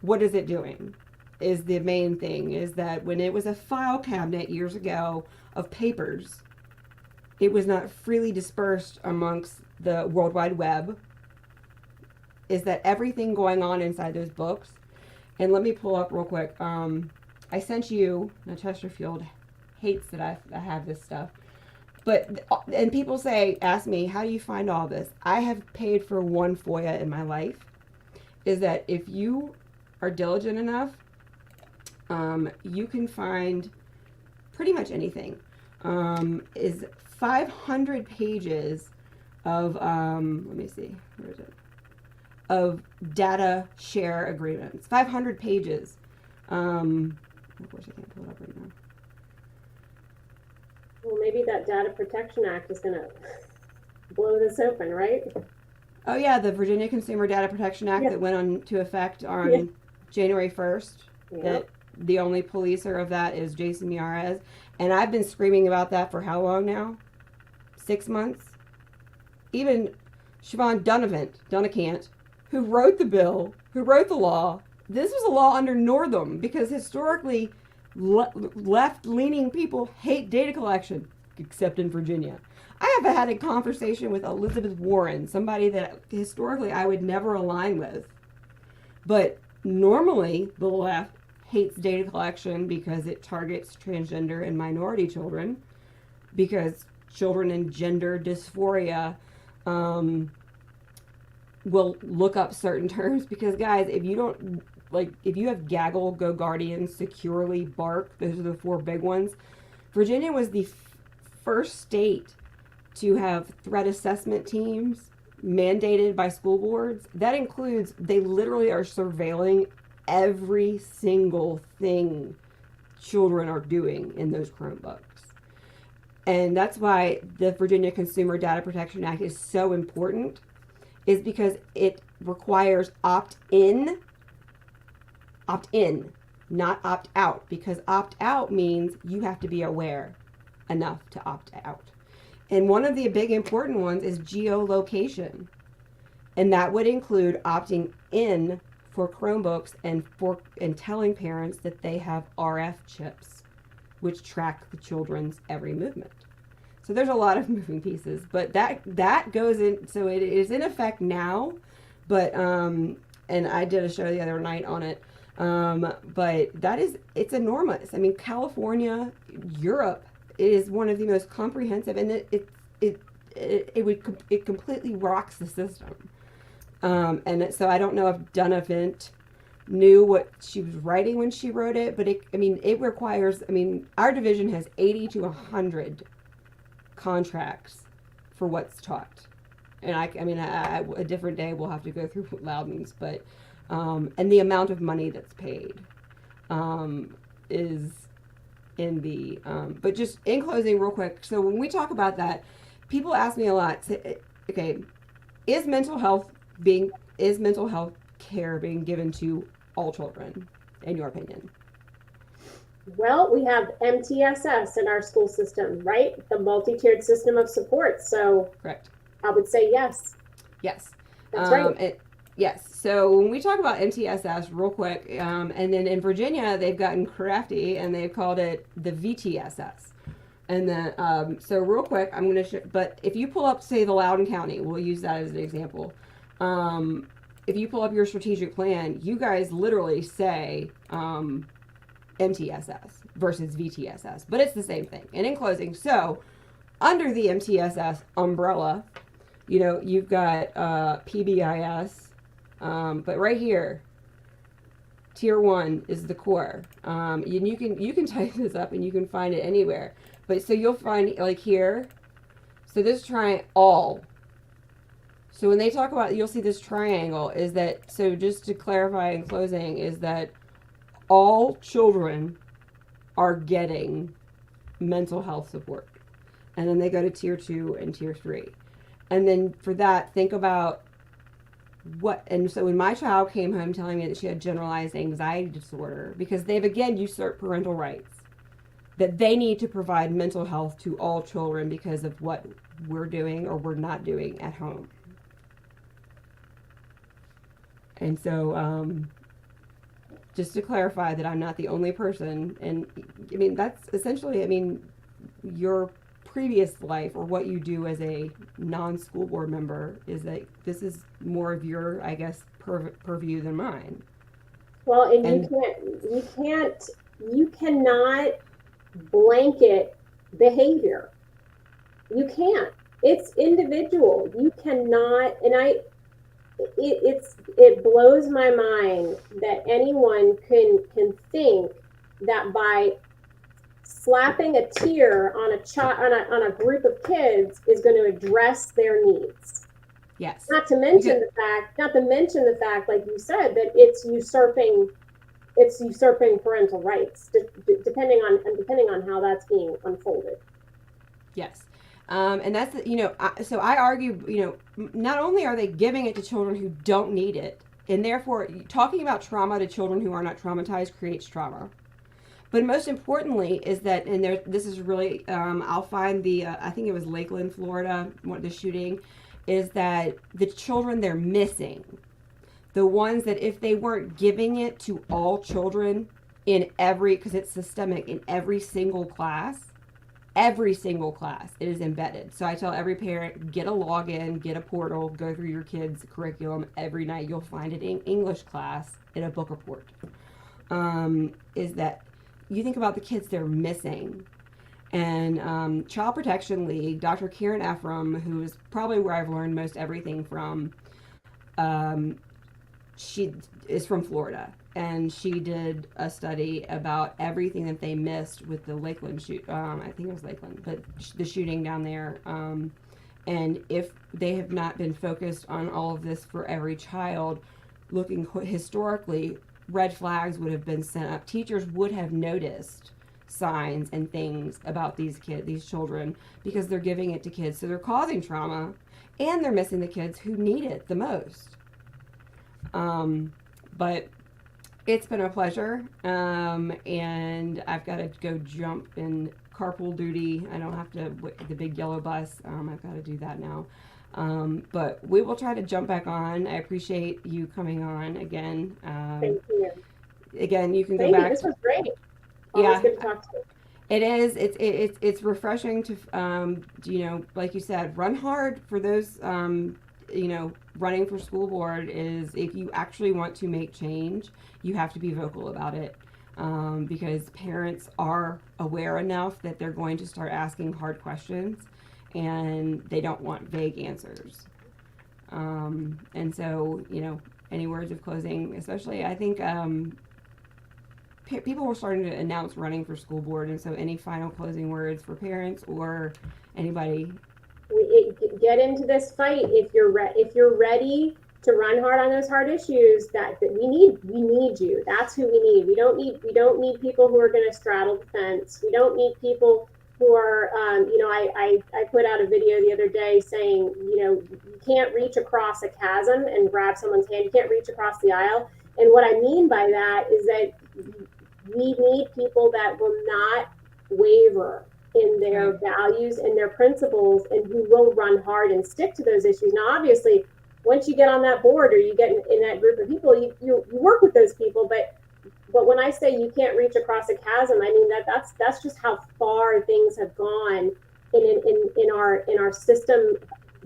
S1: What is it doing? Is the main thing, is that when it was a file cabinet years ago of papers, it was not freely dispersed amongst the World Wide Web. Is that everything going on inside those books? And let me pull up real quick. I sent you, now Chesterfield hates that I have this stuff. But, and people ask me, how do you find all this? I have paid for one FOIA in my life. Is that if you are diligent enough, you can find pretty much anything. Is 500 pages of, let me see, where is it? Of data share agreements. 500 pages. Of course, I can't pull it up right now.
S2: Well, maybe that Data Protection Act is going to blow this open, right?
S1: Oh, yeah, the Virginia Consumer Data Protection Act that went into effect on January 1st. That the only policer of that is Jason Miyares. And I've been screaming about that for how long now? 6 months? Even Siobhan Dunnicant, who wrote the bill, who wrote the law, this was a law under Northam because historically left-leaning people hate data collection, except in Virginia. I have had a conversation with Elizabeth Warren, somebody that historically I would never align with. But normally the left hates data collection because it targets transgender and minority children, because children in gender dysphoria will look up certain terms. Because guys, if you don't, like, if you have gaggle, go guardian, securely, bark, those are the 4 big ones. Virginia was the first state to have threat assessment teams mandated by school boards. That includes, they literally are surveilling every single thing children are doing in those Chromebooks. And that's why the Virginia Consumer Data Protection Act is so important, is because it requires opt-in, not opt-out, because opt-out means you have to be aware enough to opt out. And one of the big important ones is geolocation. And that would include opting in for Chromebooks and telling parents that they have RF chips, which track the children's every movement. So there's a lot of moving pieces, but that goes in, so it is in effect now, but, and I did a show the other night on it, but it's enormous. I mean, California, Europe is one of the most comprehensive, and it completely rocks the system. And so I don't know if Dunavant knew what she was writing when she wrote it, but it requires, our division has 80 to 100 contracts for what's taught. And a different day we'll have to go through Loudoun's, but, and the amount of money that's paid, is in the, but just in closing real quick. So when we talk about that, people ask me a lot, say, okay, is mental health care being given to all children, in your opinion?
S2: Well, we have MTSS in our school system, right? The multi-tiered system of support. So
S1: correct.
S2: I would say yes.
S1: Yes.
S2: That's right.
S1: Yes. So when we talk about MTSS real quick, and then in Virginia, they've gotten crafty and they've called it the VTSS. And then, so real quick, I'm going to show, but if you pull up, say, the Loudoun County, we'll use that as an example. If you pull up your strategic plan, you guys literally say, MTSS versus VTSS, but it's the same thing. And in closing, so under the MTSS umbrella, you've got PBIS, but right here, Tier 1 is the core. And you can type this up and you can find it anywhere. But so you'll find, like here, so this is trying all. So when they talk about, you'll see this triangle, is that, so just to clarify in closing, is that all children are getting mental health support. And then they go to tier 2 and tier 3. And then for that, think about what, and so when my child came home telling me that she had generalized anxiety disorder, because they've again usurped parental rights, that they need to provide mental health to all children because of what we're doing or we're not doing at home. And so, just to clarify that I'm not the only person, and I mean, that's essentially, I mean, your previous life or what you do as a non-school board member is that this is more of your, I guess, purview than mine.
S2: Well, and you cannot blanket behavior. You can't. It's individual. You cannot, and it blows my mind that anyone can think that by slapping a tier on a group of kids is going to address their needs.
S1: Yes.
S2: Not to mention the fact, like you said, that it's usurping parental rights, depending on how that's being unfolded.
S1: Yes. And that's, so I argue, not only are they giving it to children who don't need it, and therefore talking about trauma to children who are not traumatized creates trauma. But most importantly is that, and this is really, I'll find I think it was Lakeland, Florida, the shooting, is that the children they're missing, the ones that if they weren't giving it to all children because it's systemic in every single class, it is embedded. So I tell every parent, get a login, get a portal, go through your kids' curriculum every night. You'll find it in English class in a book report. Is that you think about the kids they're missing. And Child Protection League, Dr. Karen Ephraim, who is probably where I've learned most everything from, she is from Florida. And she did a study about everything that they missed with the Lakeland I think it was Lakeland, but the shooting down there. And if they have not been focused on all of this for every child, looking historically, red flags would have been sent up. Teachers would have noticed signs and things about these children, because they're giving it to kids. So they're causing trauma, and they're missing the kids who need it the most. But it's been a pleasure, and I've got to go jump in carpool duty. I don't have to the big yellow bus. I've got to do that now. But we will try to jump back on. I appreciate you coming on again.
S2: Thank you.
S1: Again, you can go back.
S2: This was great. Always good to talk to you.
S1: It is. It's refreshing to, like you said, run hard for those, running for school board is, if you actually want to make change, you have to be vocal about it. Because parents are aware enough that they're going to start asking hard questions, and they don't want vague answers. And so, any words of closing, especially, I think, people were starting to announce running for school board, and so any final closing words for parents or anybody?
S2: Get into this fight if you're ready to run hard on those hard issues. That we need you. That's who we need. We don't need people who are going to straddle the fence. We don't need people who are, I put out a video the other day saying, you can't reach across a chasm and grab someone's hand. You can't reach across the aisle. And what I mean by that is that we need people that will not waver in their values and their principles, and who will run hard and stick to those issues. Now, obviously, once you get on that board or you get in that group of people, you work with those people. But when I say you can't reach across a chasm, I mean that's just how far things have gone in our system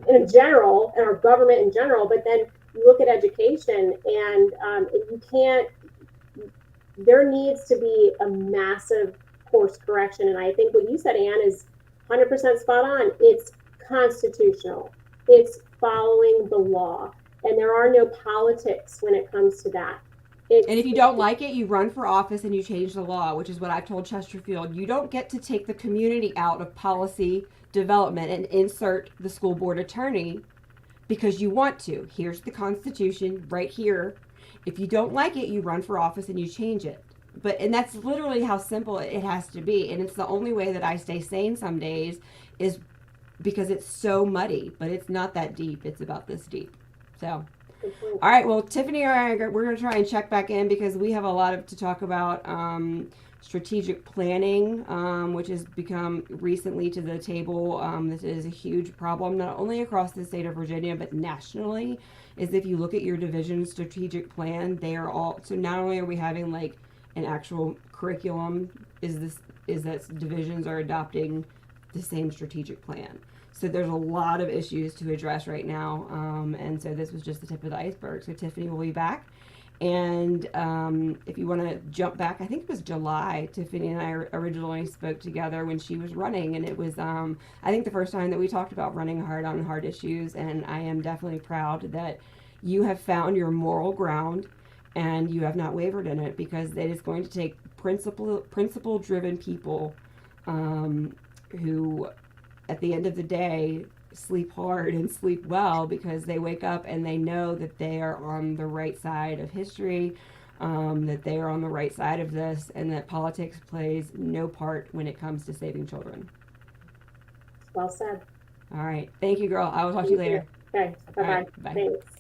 S2: in general, in our government in general. But then you look at education, and you can't. There needs to be a massive course correction, and I think what you said, Anne, is 100% spot on. It's constitutional. It's following the law, and there are no politics when it comes to that.
S1: And if you don't like it, you run for office and you change the law, which is what I've told Chesterfield. You don't get to take the community out of policy development and insert the school board attorney because you want to. Here's the Constitution right here. If you don't like it, you run for office and you change it. And that's literally how simple it has to be. And it's the only way that I stay sane some days is because it's so muddy, but it's not that deep. It's about this deep. So, all right. Well, Tiffany and I, we're going to try and check back in because we have a lot to talk about. Strategic planning, which has become recently to the table. This is a huge problem, not only across the state of Virginia, but nationally, is if you look at your division strategic plan, they are all, so not only are we having like an actual curriculum, is that divisions are adopting the same strategic plan. So there's a lot of issues to address right now. And so this was just the tip of the iceberg. So Tiffany will be back. And if you want to jump back, I think it was July, Tiffany and I originally spoke together when she was running. And it was, I think, the first time that we talked about running hard on hard issues. And I am definitely proud that you have found your moral ground and you have not wavered in it, because it is going to take principle-driven people who, at the end of the day, sleep hard and sleep well because they wake up and they know that they are on the right side of history, that they are on the right side of this, and that politics plays no part when it comes to saving children.
S2: Well said.
S1: All right. Thank you, girl. I will talk to you later.
S2: Okay. Bye-bye.
S1: All right, bye.
S2: Thanks.